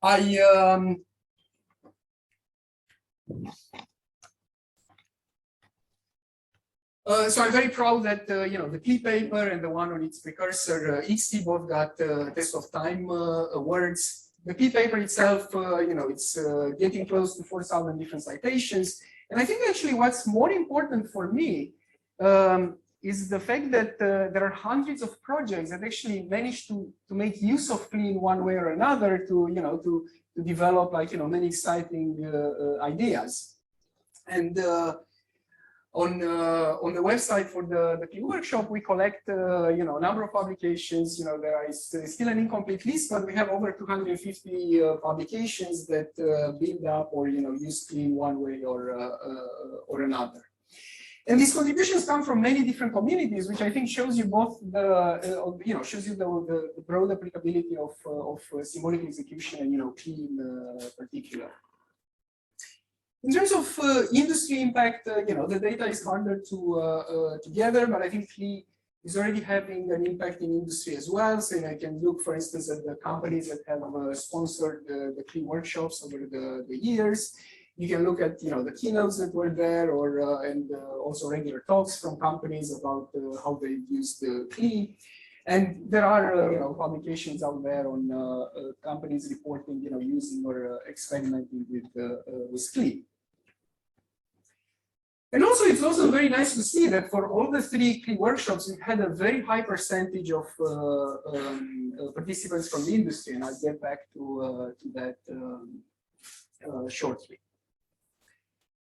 So I'm very proud that the KLEE paper and the one on its precursor XT both got Test of Time awards. The KLEE paper itself, it's getting close to 4,000 different citations. And I think actually what's more important for me is the fact that there are hundreds of projects that actually manage to make use of KLEE in one way or another to develop many exciting ideas. And on the website for the KLEE workshop, we collect a number of publications. There is still an incomplete list, but we have over 250 publications that build up or use KLEE in one way or another. And these contributions come from many different communities, which I think shows you both the broad applicability of symbolic execution and KLEE in particular. In terms of industry impact, the data is harder to gather, but I think KLEE is already having an impact in industry as well. So I can look, for instance, at the companies that have sponsored the KLEE workshops over the years. You can look at the keynotes that were there, and also regular talks from companies about how they use the KLEE. And there are publications out there on companies reporting using or experimenting with KLEE. And also, it's also very nice to see that for all the 3 KLEE workshops, we've had a very high percentage of participants from the industry, and I'll get back to that shortly.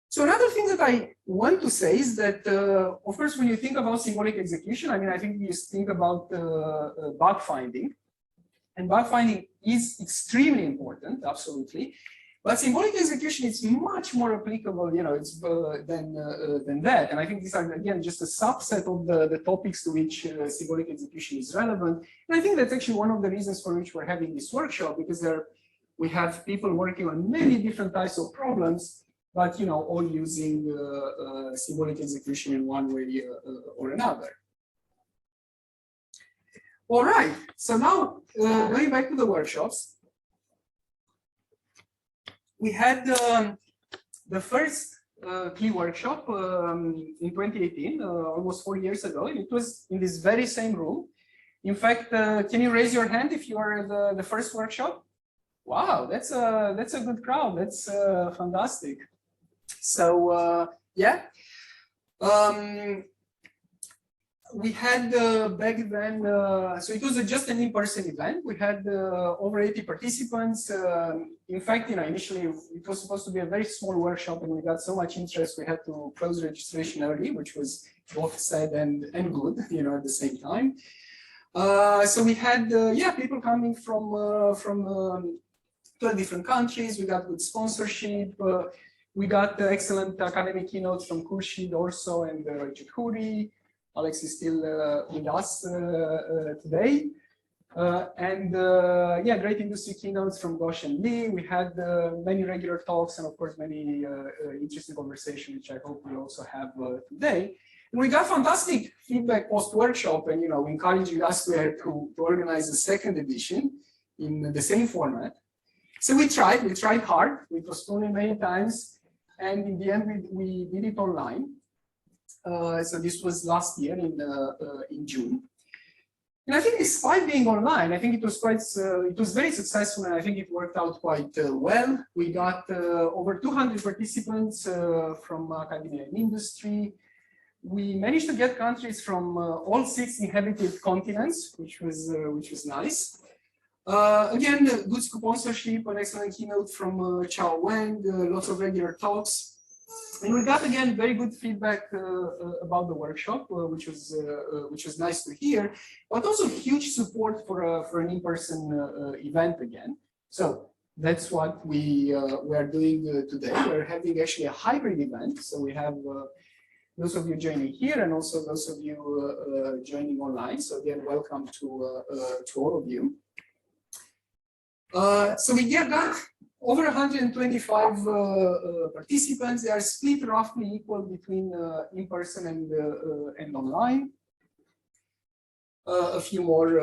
So another thing that I want to say is that, of course, when you think about symbolic execution, I think you think about bug finding, and bug finding is extremely important, absolutely. But symbolic execution is much more applicable, than that. And I think these are, again, just a subset of the topics to which symbolic execution is relevant. And I think that's actually one of the reasons for which we're having this workshop, because we have people working on many different types of problems, but all using symbolic execution in one way or another. All right. So now going back to the workshops. We had the first KLEE workshop in 2018, almost 4 years ago, and it was in this very same room. In fact, can you raise your hand if you are the first workshop? Wow, that's a good crowd. That's fantastic. So yeah. We had back then, so it was just an in-person event. We had over 80 participants. In fact, initially it was supposed to be a very small workshop, and we got so much interest we had to close registration early, which was both sad and good, at the same time. So we had people coming from 12 different countries. We got good sponsorship. We got excellent academic keynotes from Khurshid also and Richard Khoury. Alex is still with us today. Great industry keynotes from Ghosh and Lee. We had many regular talks and, of course, many interesting conversations, which I hope we also have today. And we got fantastic feedback post-workshop, and we encouraged you last year to organize a second edition in the same format. So we tried hard. We postponed it many times, and in the end, we did it online. So this was last year in June. And I think despite being online, I think it was very successful, and I think it worked out quite well. We got over 200 participants from academia and industry. We managed to get countries from all 6 inhabited continents, which was nice. Again, good sponsorship, an excellent keynote from Chao Wang, lots of regular talks. And we got, again, very good feedback about the workshop, which was nice to hear, but also huge support for an in-person event again. So that's what we are doing today. We're having actually a hybrid event. So we have those of you joining here and also those of you joining online. So again, welcome to all of you. So we got over 125 participants. They are split roughly equal between in-person and online. A few more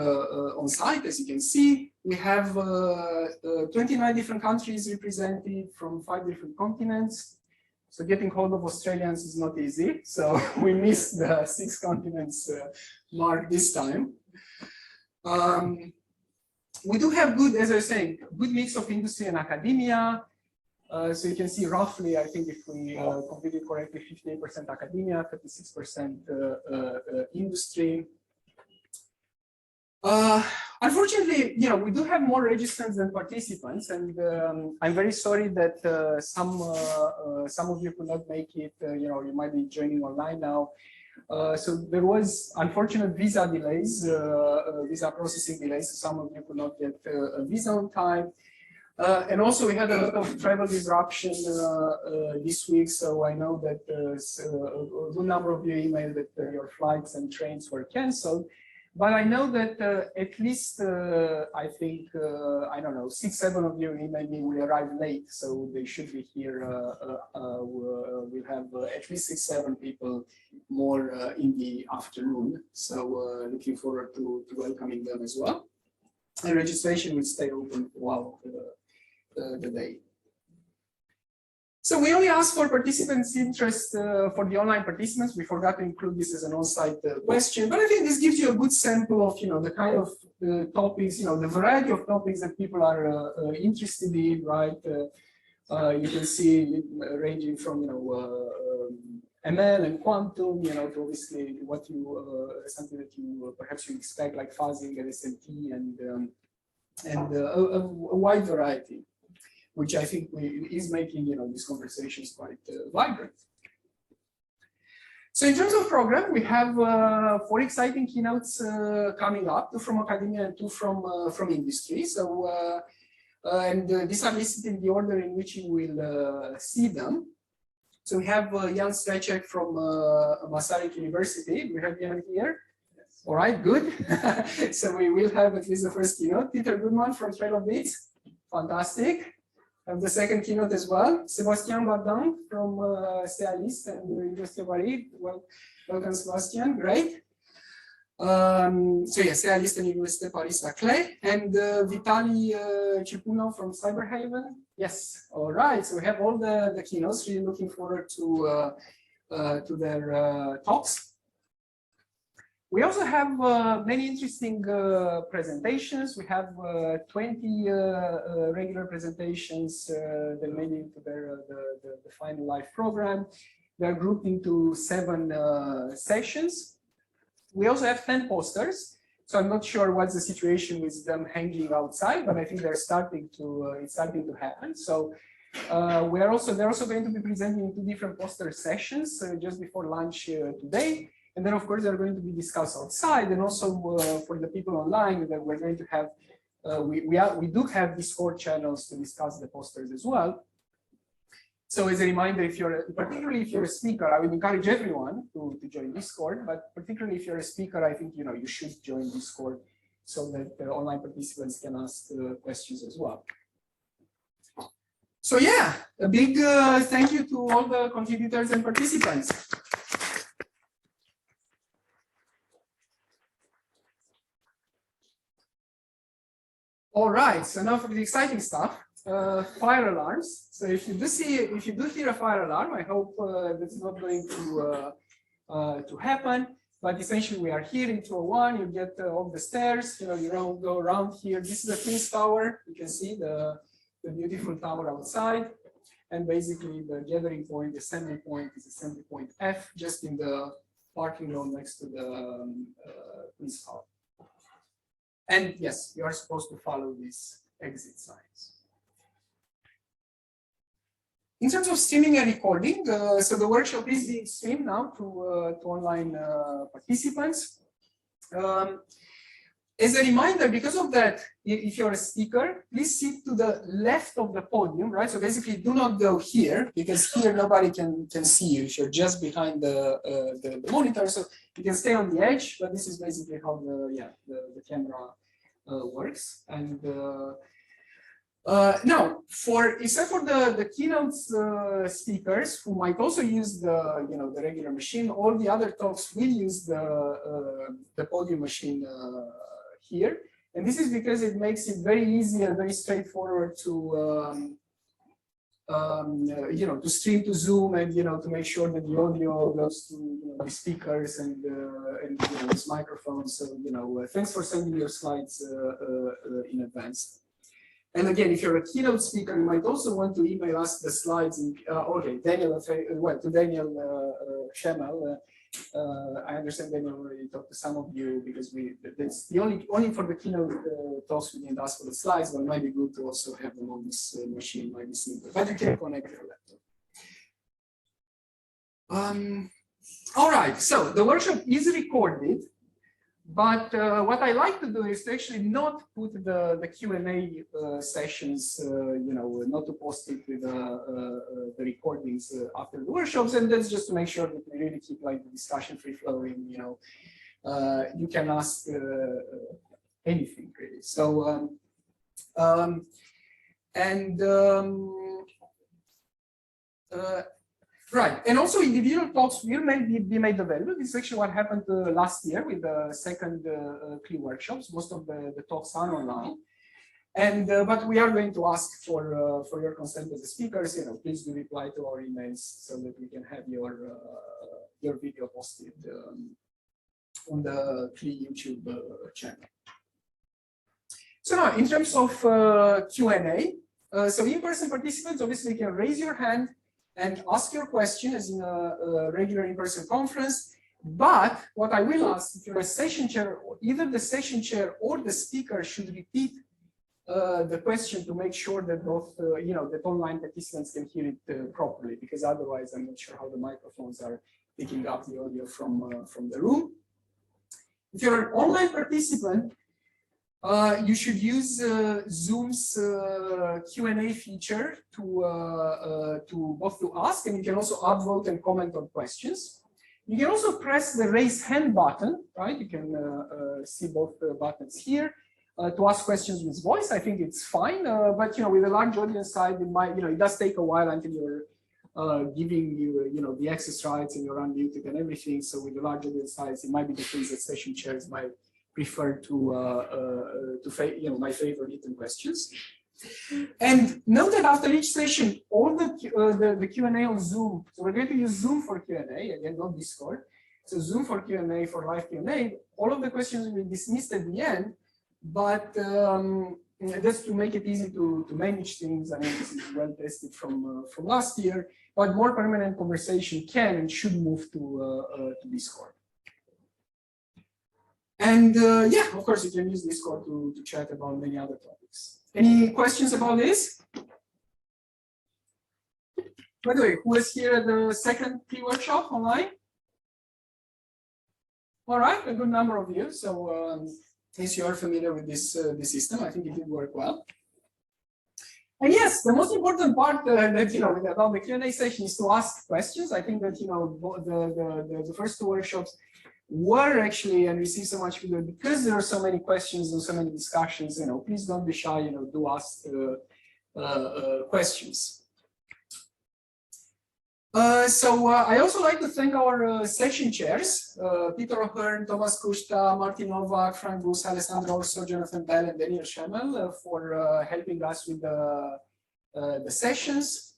on site, as you can see. We have 29 different countries represented from 5 different continents. So getting hold of Australians is not easy. So we missed the 6 continents mark this time. We do have good, as I was saying, good mix of industry and academia. So you can see roughly, I think if we completed correctly, 58% academia, 36% industry. Unfortunately, we do have more registrants than participants, and I'm very sorry that some of you could not make it. You might be joining online now. So there was unfortunate visa delays, visa processing delays. Some of you could not get a visa on time. And also we had a lot of travel disruption this week. So I know that a good number of you emailed that your flights and trains were canceled. But I know that at least, I think, I don't know, 6, 7 of you emailed me will arrive late. So they should be here. We'll have at least 6, 7 people more in the afternoon. So looking forward to welcoming them as well. And registration will stay open throughout the day. So we only asked for participants' interest for the online participants. We forgot to include this as an on-site question, but I think this gives you a good sample of the kind of topics, the variety of topics that people are interested in, right? You can see ranging from ML and quantum, to obviously what something that you perhaps you expect like fuzzing and SMT and a wide variety, which I think is making these conversations quite vibrant. So in terms of program, we have 4 exciting keynotes coming up, 2 from academia and 2 from industry. So these are listed in the order in which you will see them. So we have Jan Strecek from Masaryk University. We have Jan here. Yes. All right, good. So we will have at least the first keynote. Peter Goodman from Trail of Bits. Fantastic. And the second keynote as well, Sébastien Bardin from CEALIST and University of Paris. Welcome, Sébastien. Great. So yes, CEALIST and University of Paris-Saclay. And Vitaly Chipunov from Cyberhaven. Yes. All right. So we have all the keynotes. Really looking forward to their talks. We also have many interesting presentations. We have 20 regular presentations that made it into the final live program. They are grouped into 7 sessions. We also have 10 posters. So I'm not sure what's the situation with them hanging outside, but I think they're starting to it's starting to happen. So they're also going to be presenting in 2 different poster sessions just before lunch today. And then, of course, they're going to be discussed outside, and also for the people online that we're going to have, we do have Discord channels to discuss the posters as well. So as a reminder, particularly if you're a speaker, I would encourage everyone to join Discord, but particularly if you're a speaker, I think you should join Discord so that the online participants can ask questions as well. So yeah, a big thank you to all the contributors and participants. All right, so now for the exciting stuff, fire alarms. So if you do hear a fire alarm, I hope that's not going to happen. But essentially, we are here in 201. You get off the stairs. You go around here. This is the Twins Tower. You can see the beautiful tower outside. And basically, the gathering point, the assembly point, is assembly point F, just in the parking lot next to the Twins Tower. And yes, you are supposed to follow these exit signs. In terms of streaming and recording, so the workshop is being streamed now to online participants. As a reminder, because of that, if you're a speaker, please sit to the left of the podium, right? So basically, do not go here, because here nobody can see you if you're just behind the monitor. So you can stay on the edge, but this is basically how the camera works. And Now, except for the keynote speakers who might also use the regular machine, all the other talks will use the podium machine here, and this is because it makes it very easy and very straightforward to to stream to Zoom and to make sure that the audio goes to the speakers and this microphone. So thanks for sending your slides in advance. And again, if you're a keynote speaker, you might also want to email us the slides. Okay, Daniel, to Daniel Schemmel. I understand Daniel already talked to some of you because that's the only for the keynote talks we didn't ask for the slides, but it might be good to also have them on this machine. Might be simpler, but you can connect your laptop. All right, so the workshop is recorded. But what I like to do is to actually not put the Q&A sessions, not to post it with the recordings after the workshops, and that's just to make sure that we really keep like the discussion free flowing. You can ask anything really. So right, and also individual talks will be made available. This is actually what happened last year with the second KLEE workshops. Most of the talks are online, and but we are going to ask for your consent as the speakers. Please do reply to our emails so that we can have your video posted on the KLEE YouTube channel. So now, in terms of Q&A, so in-person participants obviously can raise your hand and ask your question as in a regular in-person conference. But what I will ask, if you're a session chair, either the session chair or the speaker should repeat the question to make sure that both, that online participants can hear it properly, because otherwise I'm not sure how the microphones are picking up the audio from the room. If you're an online participant, you should use Zoom's Q&A feature to both to ask, and you can also upvote and comment on questions. You can also press the raise hand button, right? You can see both buttons here to ask questions with voice. I think it's fine, but with a large audience side, it might it does take a while until you're giving you the access rights and you're unmuted and everything. So with the large audience size, it might be the case that session chairs might prefer to my favorite written questions. And note that after each session, all the Q&A on Zoom. So we're going to use Zoom for Q&A again, not Discord. So Zoom for Q&A, for live Q&A. All of the questions will be dismissed at the end, but just to make it easy to manage things. I mean, this is well tested from last year. But more permanent conversation can and should move to Discord. And yeah, of course, you can use Discord to chat about many other topics. Any questions about this? By the way, who is here at the second KLEE workshop online? All right, a good number of you. So since you are familiar with this system, I think it did work well. And yes, the most important part that about the Q&A session is to ask questions. I think that the first two workshops were actually and received so much feedback because there are so many questions and so many discussions. Please don't be shy. Do ask questions. So I also like to thank our session chairs, Peter O'Hearn, Thomas Kushta, Martin Novak, Frank Bus, Alessandro Orso, Jonathan Bell, and Daniel Schemmel for helping us with the sessions.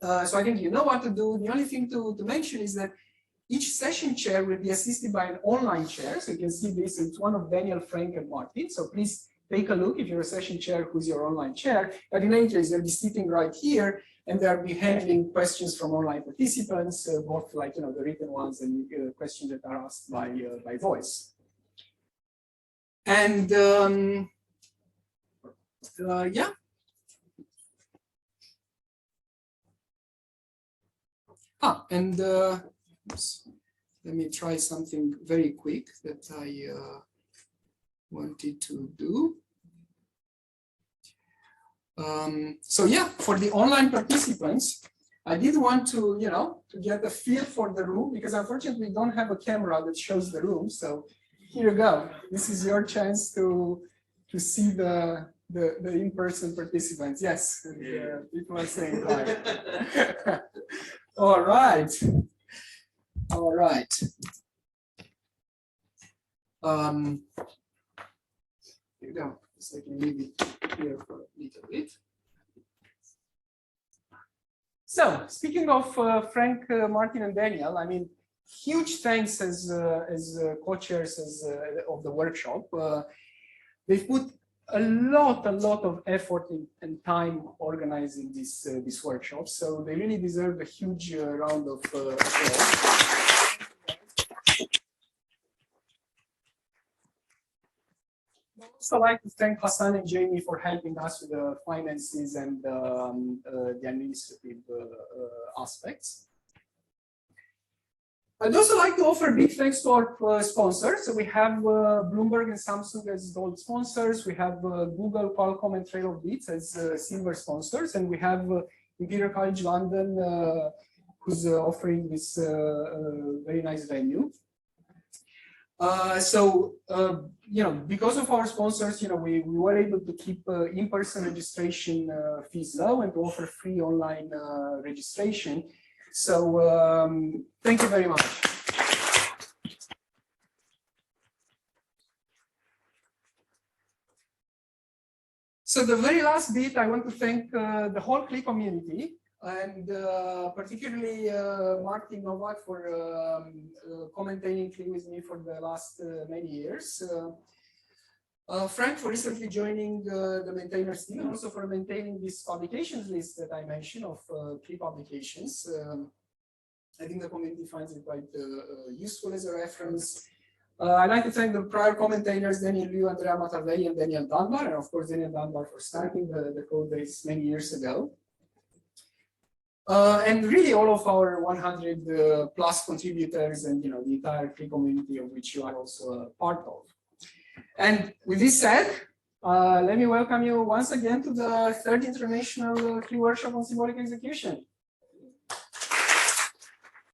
So I think you know what to do. The only thing to mention is that each session chair will be assisted by an online chair. So you can see this, it's one of Daniel, Frank, and Martin. So please take a look if you're a session chair, who's your online chair. But in any case, they'll be sitting right here and they'll be handling questions from online participants, both like, the written ones and questions that are asked by voice. And yeah. And let me try something very quick that I wanted to do. So yeah, for the online participants, I did want to, to get a feel for the room, because unfortunately we don't have a camera that shows the room. So here you go. This is your chance to see the in-person participants. Yes, and, people are saying hi. All right. All right. Here we go. So I can leave it here for a little bit. So, speaking of Frank, Martin, and Daniel, I mean, huge thanks as co-chairs of the workshop. They've put a lot of effort and time organizing this workshop, so they really deserve a huge round of applause. I'd also like to thank Hassan and Jamie for helping us with the finances and the administrative aspects. I'd also like to offer a big thanks to our sponsors. So we have Bloomberg and Samsung as gold sponsors. We have Google, Qualcomm, and Trail of Bits as silver sponsors. And we have Imperial College London, who's offering this very nice venue. You know, because of our sponsors, you know, we were able to keep in-person registration fees low and to offer free online registration. So thank you very much. So the very last bit, I want to thank the whole KLEE community, and particularly Martin Novak for commentating KLEE with me for the last many years. Frank for recently joining the maintainers team, and also for maintaining this publications list that I mentioned of KLEE publications. I think the community finds it quite useful as a reference. I'd like to thank the prior commentators, Daniel Liu, Andrea Matavelli, and Daniel Dunbar, and of course Daniel Dunbar for starting the code base many years ago. And really all of our 100 plus contributors and, you know, the entire KLEE community of which you are also a part of. And with this said, let me welcome you once again to the third International KLEE Workshop on Symbolic Execution.